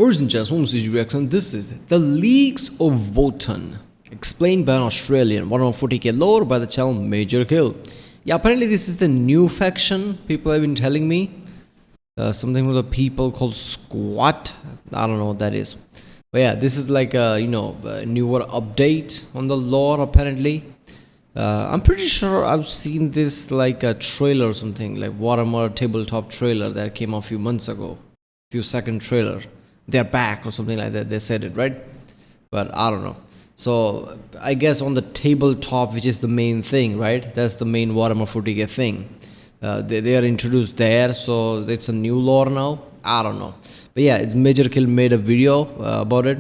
Ladies and gents, welcome to this is the Leagues of Votann, explained by an Australian, Warhammer 40k lore by the channel Majorkill. Yeah, apparently this is the new faction, people have been telling me. Something with a people called Squat. I don't know what that is. But yeah, this is like a, a newer update on the lore apparently. I'm pretty sure I've seen this like a trailer or something, like Warhammer tabletop trailer that came a few months ago. Few second trailer. They're back or something like that. They said it, right? But I don't know. So I guess on the tabletop, which is the main thing, right? That's the main Warhammer 40k thing. They are introduced there, so it's a new lore now. I don't know. But yeah, it's Majorkill made a video about it.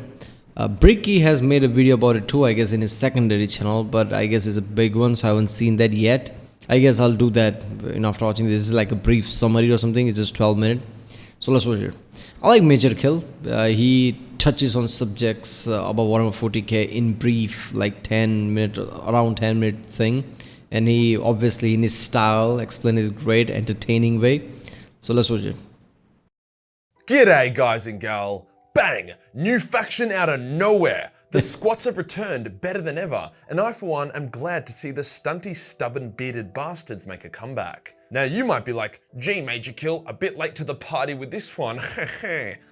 Bricky has made a video about it too, I guess, in his secondary channel, but I guess it's a big one, so I haven't seen that yet. I guess I'll do that after watching this. This is like a brief summary or something. It's just 12 minutes. So let's watch it. I like Majorkill. He touches on subjects about Warhammer 40k in brief, like 10 minute, around 10 minute thing. And he obviously in his style explains his great entertaining way. So let's watch it. G'day guys and gal. Bang! New faction out of nowhere. The squats have returned better than ever, and I for one am glad to see the stunty, stubborn, bearded bastards make a comeback. Now you might be like, gee Majorkill, a bit late to the party with this one.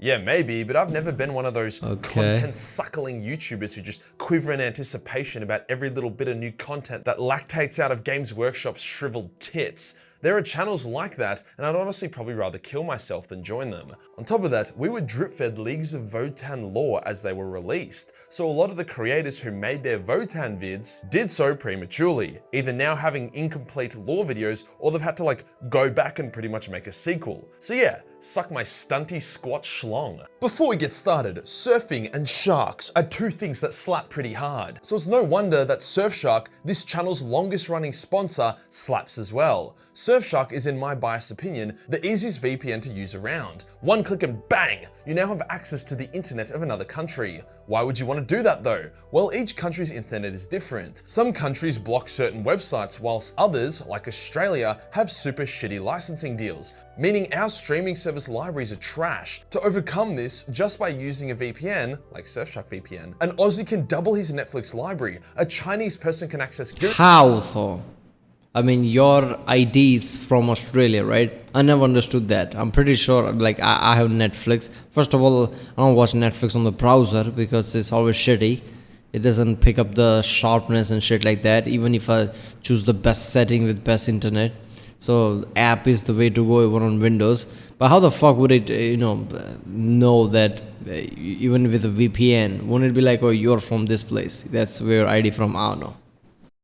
Yeah, maybe, but I've never been one of those content-suckling YouTubers who just quiver in anticipation about every little bit of new content that lactates out of Games Workshop's shriveled tits. There are channels like that, and I'd honestly probably rather kill myself than join them. On top of that, we were drip-fed Leagues of Votann lore as they were released, so a lot of the creators who made their Votann vids did so prematurely, either now having incomplete lore videos, or they've had to go back and pretty much make a sequel. So yeah, suck my stunty squat schlong. Before we get started, surfing and sharks are two things that slap pretty hard, so it's no wonder that Surfshark, this channel's longest running sponsor, slaps as well. Surfshark is, in my biased opinion, the easiest VPN to use around. One click and bang, you now have access to the internet of another country. Why would you want to do that though? Well, each country's internet is different. Some countries block certain websites, whilst others, like Australia, have super shitty licensing deals, meaning our streaming service libraries are trash. To overcome this, just by using a VPN, like Surfshark VPN, an Aussie can double his Netflix library. A Chinese person can access How though? I mean, your ID is from Australia, right? I never understood that. I'm pretty sure, I have Netflix. First of all, I don't watch Netflix on the browser because it's always shitty. It doesn't pick up the sharpness and shit like that, even if I choose the best setting with best internet. So app is the way to go even on Windows. But how the fuck would it, know that even with a VPN? Wouldn't it be like, oh, you're from this place? That's where your ID from, I don't know.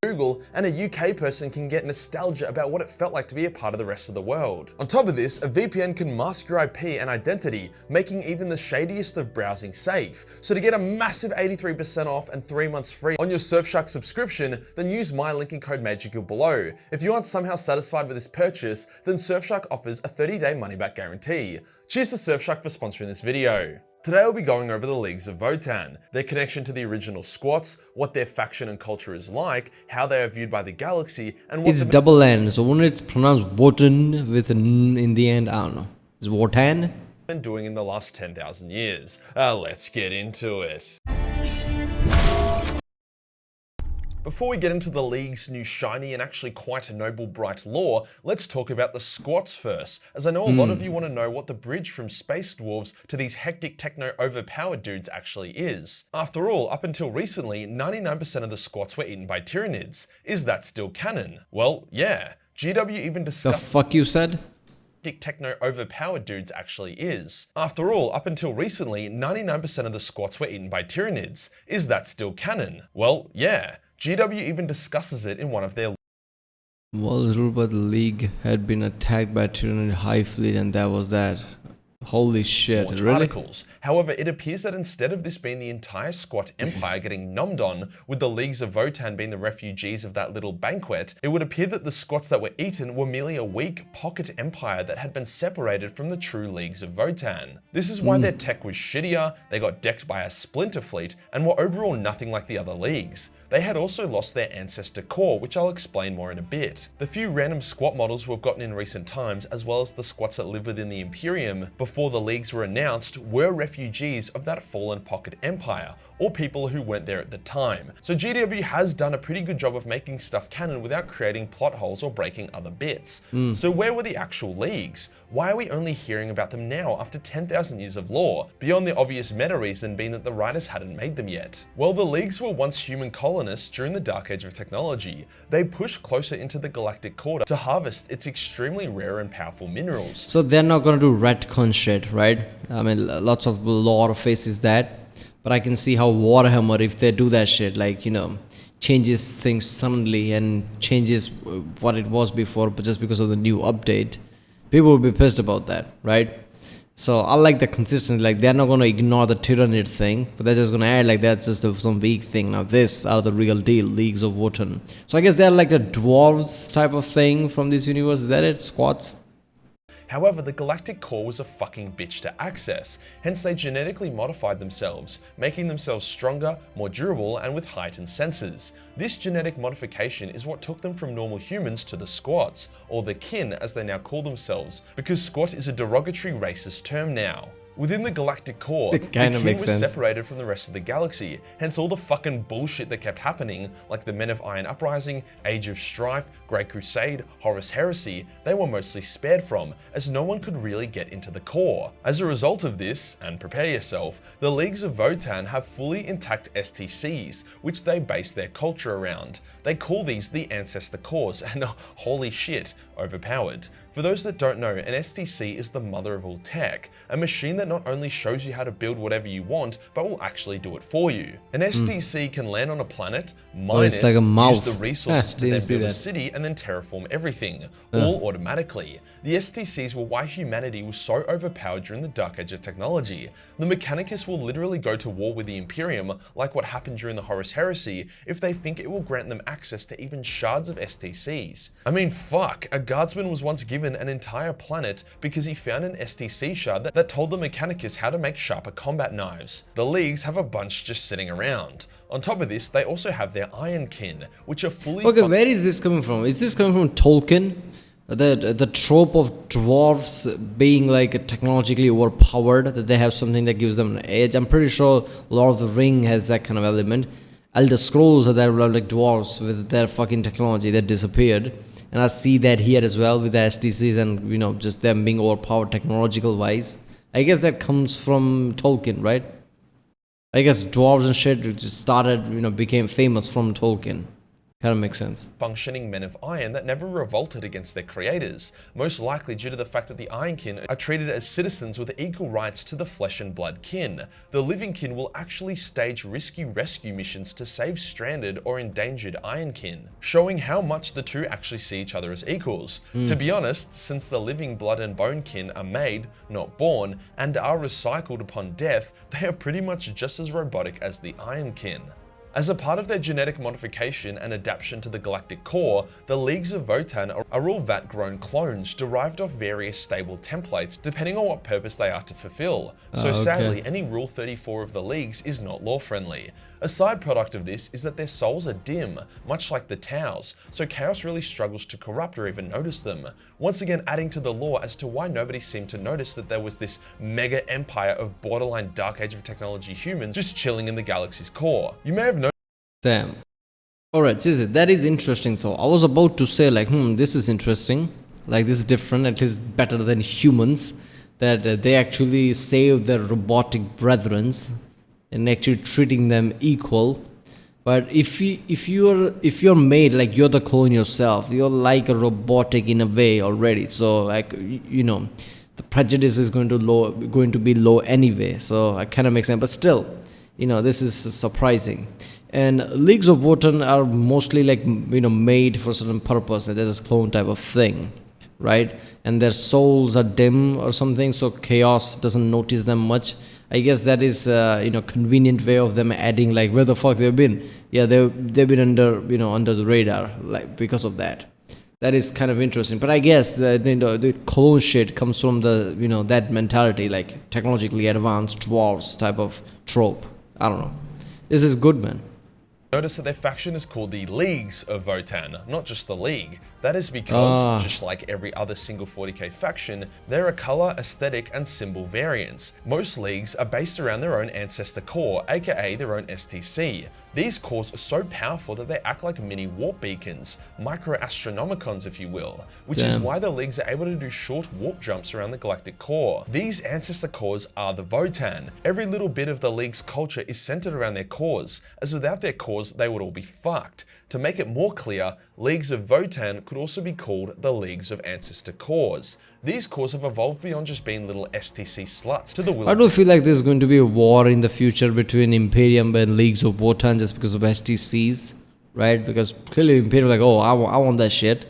Google, and a UK person can get nostalgia about what it felt like to be a part of the rest of the world. On top of this, a VPN can mask your IP and identity, making even the shadiest of browsing safe. So to get a massive 83% off and 3 months free on your Surfshark subscription, then use my link and code Majorkill below. If you aren't somehow satisfied with this purchase, then Surfshark offers a 30-day money-back guarantee. Cheers to Surfshark for sponsoring this video. Today we'll be going over the Leagues of Votann, their connection to the original squats, what their faction and culture is like, how they are viewed by the galaxy, and what it's double N, so when it's pronounced Votann with an N in the end, I don't know. Is Votann? Been doing in the last 10,000 years. Let's get into it. Before we get into the League's new shiny and actually quite noble bright lore, let's talk about the squats first, as I know a lot of you want to know what the bridge from space dwarves to these hectic techno overpowered dudes actually is. After all, up until recently, 99% of the squats were eaten by Tyranids. Is that still canon? Well, yeah. GW even discussed— The fuck you said? Techno overpowered dudes actually is. After all, up until recently, 99% of the squats were eaten by Tyranids. Is that still canon? Well, yeah. GW even discusses it in one of their— Well, the League had been attacked by Tyranid High Fleet, and that was that. Holy shit, really? Articles. However, it appears that instead of this being the entire squat empire getting nommed on, with the Leagues of Votann being the refugees of that little banquet, it would appear that the squats that were eaten were merely a weak pocket empire that had been separated from the true Leagues of Votann. This is why their tech was shittier, they got decked by a splinter fleet, and were overall nothing like the other leagues. They had also lost their ancestor core, which I'll explain more in a bit. The few random squat models we've gotten in recent times, as well as the squats that live within the Imperium before the leagues were announced, were refugees of that fallen pocket empire, or people who weren't there at the time. So GW has done a pretty good job of making stuff canon without creating plot holes or breaking other bits. So where were the actual leagues? Why are we only hearing about them now after 10,000 years of lore, beyond the obvious meta reason being that the writers hadn't made them yet? Well, the leagues were once human colonists during the dark age of technology. They pushed closer into the galactic core to harvest its extremely rare and powerful minerals. So they're not gonna do retcon shit, right? I mean, lots of lore faces that, but I can see how Warhammer, if they do that shit, like, you know, changes things suddenly and changes what it was before, but just because of the new update, people will be pissed about that, right? So I like the consistency. Like, they're not going to ignore the Tyranid thing, but they're just going to add like that's just some weak thing. Now this are the real deal, Leagues of Votann. So I guess they're like the dwarves type of thing from this universe. Is that it? Squats? However, the galactic core was a fucking bitch to access, hence they genetically modified themselves, making themselves stronger, more durable, and with heightened senses. This genetic modification is what took them from normal humans to the squats, or the kin as they now call themselves, because squat is a derogatory racist term now. Within the galactic core, the kin was separated from the rest of the galaxy, hence all the fucking bullshit that kept happening, like the Men of Iron Uprising, Age of Strife, Great Crusade, Horus Heresy, they were mostly spared from, as no one could really get into the core. As a result of this, and prepare yourself, the Leagues of Votann have fully intact STCs, which they base their culture around. They call these the Ancestor Cores, and holy shit, overpowered. For those that don't know, an STC is the mother of all tech, a machine that not only shows you how to build whatever you want, but will actually do it for you. An STC can land on a planet, mine it, like a mouse. use the resources to then build a city, and then terraform everything, all automatically. The STCs were why humanity was so overpowered during the dark age of technology. The Mechanicus will literally go to war with the Imperium, like what happened during the Horus Heresy, if they think it will grant them access to even shards of STCs. I mean, fuck, a guardsman was once given an entire planet because he found an STC shard that told the Mechanicus how to make sharper combat knives. The Leagues have a bunch just sitting around. On top of this, they also have their Iron Kin, which are fully... Okay, where is this coming from? Is this coming from Tolkien? The trope of dwarves being like technologically overpowered, that they have something that gives them an edge. I'm pretty sure Lord of the Ring has that kind of element. Elder Scrolls are there like dwarves with their fucking technology that disappeared. And I see that here as well with the STCs and, you know, just them being overpowered technological wise. I guess that comes from Tolkien, right? I guess dwarves and shit just started, you know, became famous from Tolkien. Kind of makes sense. Functioning men of iron that never revolted against their creators, most likely due to the fact that the Iron Kin are treated as citizens with equal rights to the flesh and blood kin. The living kin will actually stage risky rescue missions to save stranded or endangered Iron Kin, showing how much the two actually see each other as equals. To be honest, since the living blood and bone kin are made, not born, and are recycled upon death, they are pretty much just as robotic as the Iron Kin. As a part of their genetic modification and adaptation to the galactic core, the Leagues of Votann are all vat-grown clones derived off various stable templates depending on what purpose they are to fulfill. So sadly, any Rule 34 of the Leagues is not law-friendly. A side product of this is that their souls are dim, much like the Taus, so Chaos really struggles to corrupt or even notice them. Once again adding to the lore as to why nobody seemed to notice that there was this mega empire of borderline dark age of technology humans just chilling in the galaxy's core. You may have noticed. Damn. Alright, seriously, that is interesting though. I was about to say like, this is interesting. Like, this is different, at least better than humans. That they actually save their robotic brethrens and actually treating them equal. But if you're made like you're the clone yourself, you're like a robotic in a way already. So like, you know, the prejudice is going to be low anyway. So it kind of makes sense. But still, you know, this is surprising. And Leagues of Votann are mostly like, you know, made for a certain purpose. There's this clone type of thing, right? And their souls are dim or something, so chaos doesn't notice them much. I guess that is, you know, convenient way of them adding like where the fuck they've been. Yeah, they've been under, you know, under the radar, like because of that. That is kind of interesting. But I guess the clone shit comes from the, you know, that mentality, like technologically advanced dwarves type of trope. I don't know. This is good, man. Notice that their faction is called the Leagues of Votann, not just the League. That is because, just like every other single 40k faction, there are color, aesthetic, and symbol variants. Most leagues are based around their own ancestor core, aka their own STC. These cores are so powerful that they act like mini warp beacons, micro-astronomicons if you will, which is why the leagues are able to do short warp jumps around the galactic core. These ancestor cores are the Votann. Every little bit of the league's culture is centered around their cores, as without their cores they would all be fucked. To make it more clear, Leagues of Votann could also be called the Leagues of Ancestor Cores. These cores have evolved beyond just being little STC sluts to the will. I do feel like there's going to be a war in the future between Imperium and Leagues of Votann just because of STCs, right? Because clearly Imperium like, oh, I want that shit,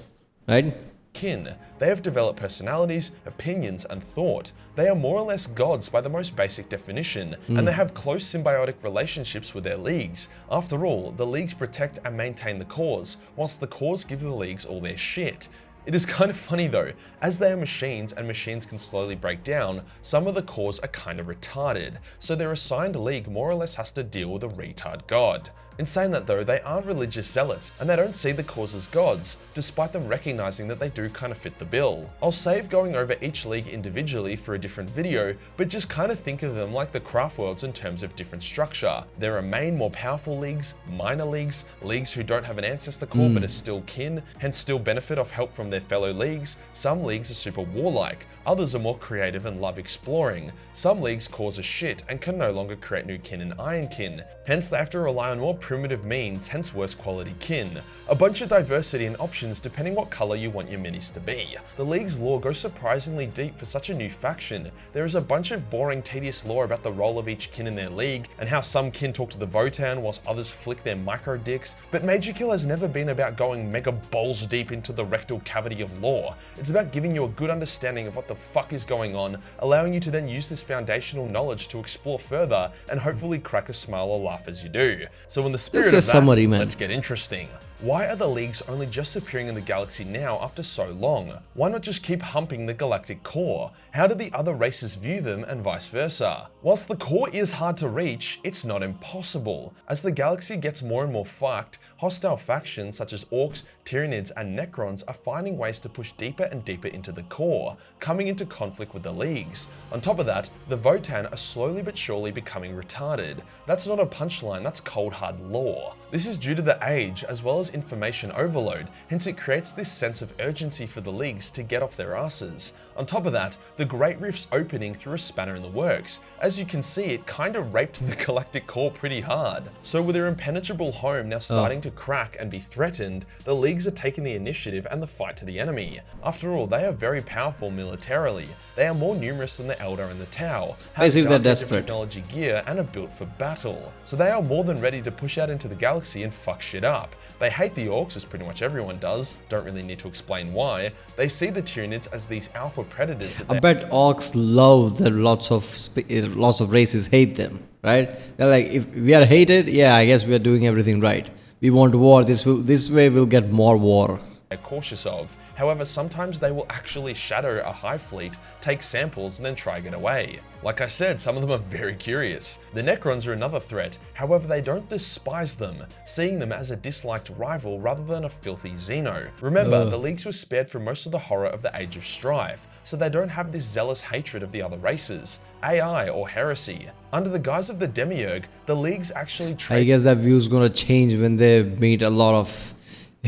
right? Kin. They have developed personalities, opinions, and thought. They are more or less gods by the most basic definition, and they have close symbiotic relationships with their leagues. After all, the leagues protect and maintain the cores, whilst the cores give the leagues all their shit. It is kind of funny though, as they are machines and machines can slowly break down, some of the cores are kind of retarded, so their assigned league more or less has to deal with a retard god. In saying that though, they aren't religious zealots, and they don't see the cores as gods, despite them recognizing that they do kind of fit the bill. I'll save going over each league individually for a different video, but just kind of think of them like the craft worlds in terms of different structure. There are main, more powerful leagues, minor leagues, leagues who don't have an ancestor core but are still kin, hence still benefit off help from their fellow leagues. Some leagues are super warlike, others are more creative and love exploring. Some leagues cores are shit and can no longer create new kin and iron kin, hence they have to rely on more primitive means, hence worse quality kin. A bunch of diversity and options depending what color you want your minis to be. The league's lore goes surprisingly deep for such a new faction. There is a bunch of boring, tedious lore about the role of each kin in their league, and how some kin talk to the Votann whilst others flick their micro dicks, but Majorkill has never been about going mega balls deep into the rectal cavity of lore. It's about giving you a good understanding of what the fuck is going on, allowing you to then use this foundational knowledge to explore further and hopefully crack a smile or laugh as you do. So in the spirit of that, summary, man. Let's get interesting. Why are the leagues only just appearing in the galaxy now after so long? Why not just keep humping the galactic core? How do the other races view them and vice versa? Whilst the core is hard to reach, it's not impossible. As the galaxy gets more and more fucked, hostile factions such as Orcs, Tyranids, and Necrons are finding ways to push deeper and deeper into the core, coming into conflict with the leagues. On top of that, the Votann are slowly but surely becoming retarded. That's not a punchline, that's cold hard lore. This is due to the age as well as information overload, hence it creates this sense of urgency for the leagues to get off their asses. On top of that, the Great Rift's opening threw a spanner in the works. As you can see, it kinda raped the galactic core pretty hard. So with their impenetrable home now starting to crack and be threatened, the leagues are taking the initiative and the fight to the enemy. After all, they are very powerful militarily. They are more numerous than the Eldar and the Tau, have Basically, they're desperate technology gear and are built for battle. So they are more than ready to push out into the galaxy and fuck shit up. They hate the Orcs, as pretty much everyone does, don't really need to explain why. They see the Tyranids as these alpha predators. I bet Orcs love that lots of races hate them, right? They're like, if we are hated, yeah, I guess we are doing everything right. We want war, this way we'll get more war. They're cautious of. However, sometimes they will actually shadow a hive fleet, take samples, and then try to get away. Like I said, some of them are very curious. The Necrons are another threat, however they don't despise them, seeing them as a disliked rival rather than a filthy Xeno. Remember, the leagues were spared from most of the horror of the Age of Strife, so they don't have this zealous hatred of the other races, AI or heresy. Under the guise of the Demiurge, the leagues actually trade. I guess that view is gonna change when they meet a lot of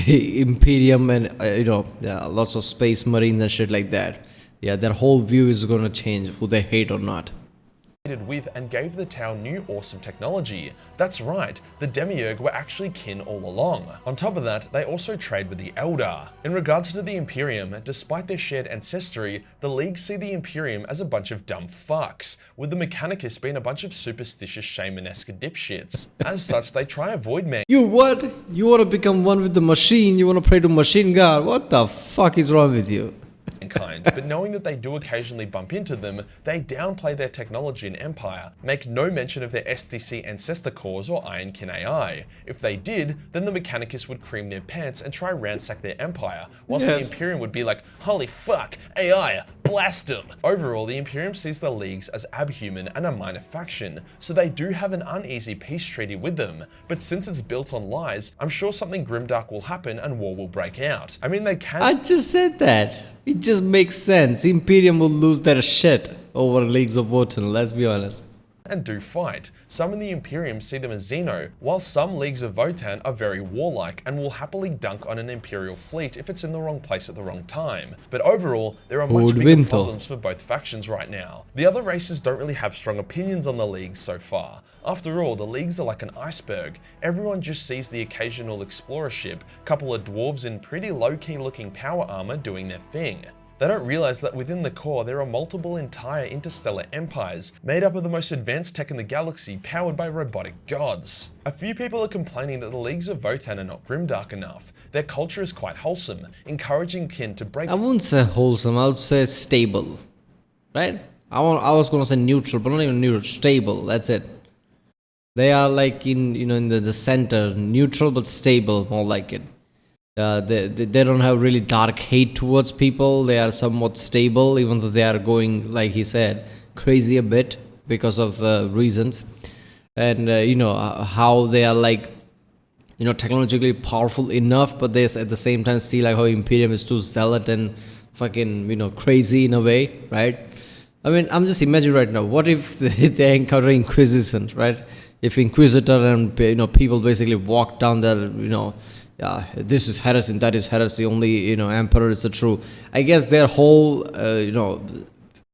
Imperium and lots of space marines and shit like that. Yeah, their whole view is gonna change, who they hate or not. With and gave the Tau new awesome technology. That's right, the Demiurge were actually kin all along. On top of that, they also trade with the Eldar. In regards to the Imperium, despite their shared ancestry, the League see the Imperium as a bunch of dumb fucks, with the Mechanicus being a bunch of superstitious shamanesque dipshits. As such, they try avoid man. You what? You wanna become one with the machine? You wanna pray to machine god? What the fuck is wrong with you? mankind, but knowing that they do occasionally bump into them, they downplay their technology and empire, make no mention of their STC ancestor cores or Ironkin AI. If they did, then the Mechanicus would cream their pants and try ransack their empire, whilst the Imperium would be like, holy fuck, AI, blast them! Overall, the Imperium sees the Leagues as abhuman and a minor faction, so they do have an uneasy peace treaty with them, but since it's built on lies, I'm sure something grimdark will happen and war will break out. I mean, they can- I just said that. It just makes sense. Imperium will lose their shit over Leagues of Votann, let's be honest. And do fight. Some in the Imperium see them as Xeno, while some Leagues of Votann are very warlike and will happily dunk on an Imperial fleet if it's in the wrong place at the wrong time. But overall, there are much bigger problems for both factions right now. The other races don't really have strong opinions on the Leagues so far. After all, the Leagues are like an iceberg. Everyone just sees the occasional explorer ship, couple of dwarves in pretty low-key looking power armor doing their thing. They don't realize that within the core there are multiple entire interstellar empires made up of the most advanced tech in the galaxy powered by robotic gods. A few people are complaining that the Leagues of Votann are not grimdark enough. Their culture is quite wholesome, encouraging kin to break— I wouldn't say wholesome, I would say stable. Right? I was gonna say neutral, but not even neutral, stable, that's it. They are like in the center, neutral but stable, more like it. They don't have really dark hate towards people. They are somewhat stable, even though they are going, like he said, crazy a bit because of reasons. And how they are like, technologically powerful enough, but they at the same time see like how Imperium is too zealot and fucking crazy in a way, right? I mean, I'm just imagining right now, what if they encounter Inquisition, right? If Inquisitor and people basically walk down there, this is heresy, that is heresy, only emperor is the true. I guess their whole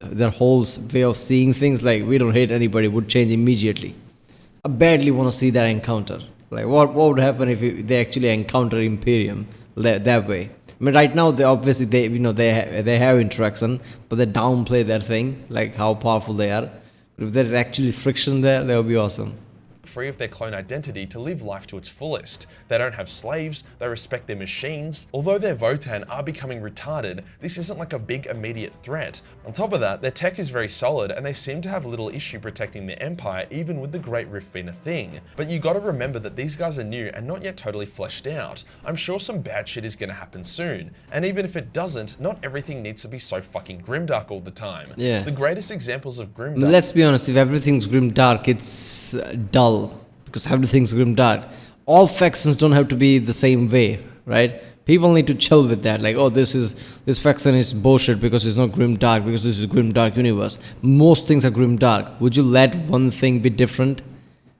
their whole way of seeing things, like we don't hate anybody, would change immediately. I badly want to see that encounter. Like what would happen if they actually encounter Imperium that way? I mean, right now they obviously they have interaction, but they downplay their thing, like how powerful they are. But if there's actually friction there, that would be awesome. Free of their clone identity to live life to its fullest. They don't have slaves, they respect their machines. Although their Votann are becoming retarded, this isn't like a big immediate threat. On top of that, their tech is very solid and they seem to have little issue protecting their empire, even with the Great Rift being a thing. But you gotta remember that these guys are new and not yet totally fleshed out. I'm sure some bad shit is gonna happen soon. And even if it doesn't, not everything needs to be so fucking grimdark all the time. Yeah. The greatest examples of grimdark— Let's be honest, if everything's grimdark, it's dull. Because everything's grimdark. All factions don't have to be the same way, right? People need to chill with that. Like, oh, this faction is bullshit because it's not grimdark, because this is a grimdark universe. Most things are grimdark. Would you let one thing be different?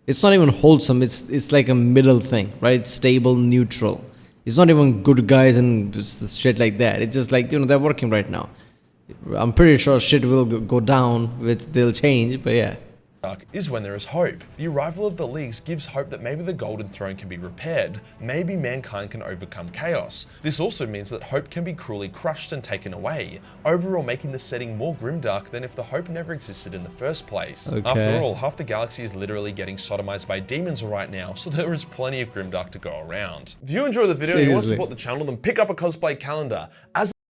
It's not even wholesome. It's like a middle thing, right? Stable, neutral. It's not even good guys and shit like that. It's just like, they're working right now. I'm pretty sure shit will go down, they'll change, but yeah. Is when there is hope. The arrival of the Leagues gives hope that maybe the Golden Throne can be repaired. Maybe mankind can overcome chaos. This also means that hope can be cruelly crushed and taken away, overall making the setting more grimdark than if the hope never existed in the first place. Okay. After all, half the galaxy is literally getting sodomized by demons right now, so there is plenty of grimdark to go around. If you enjoy the video and you want to support the channel, then pick up a cosplay calendar.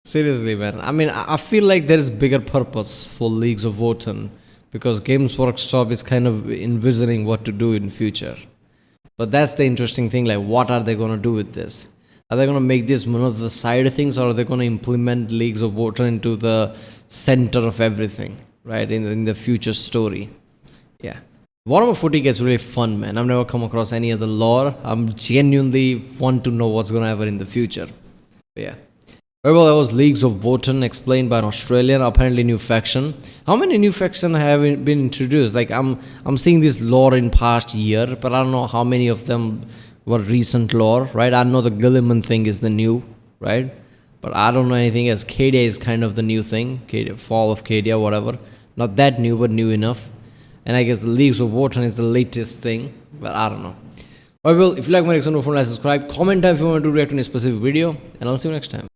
Seriously, man. I mean, I feel like there is bigger purpose for Leagues of Votann, because Games Workshop is kind of envisioning what to do in future. But that's the interesting thing, like what are they going to do with this? Are they going to make this one of the side things, or are they going to implement Leagues of Votann into the center of everything, right, in the future story? Yeah. Warhammer 40k is really fun, man. I've never come across any other lore. I'm genuinely want to know what's going to happen in the future. But yeah. Very well, that was Leagues of Votann, explained by an Australian, apparently new faction. How many new factions have been introduced? Like, I'm seeing this lore in past year, but I don't know how many of them were recent lore, right? I know the Gilliman thing is the new, right? But I don't know anything else. Cadia is kind of the new thing. Fall of Cadia, whatever. Not that new, but new enough. And I guess the Leagues of Votann is the latest thing, but I don't know. Alright, well, if you like my reaction, don't forget to subscribe. Comment down if you want to react to a specific video, and I'll see you next time.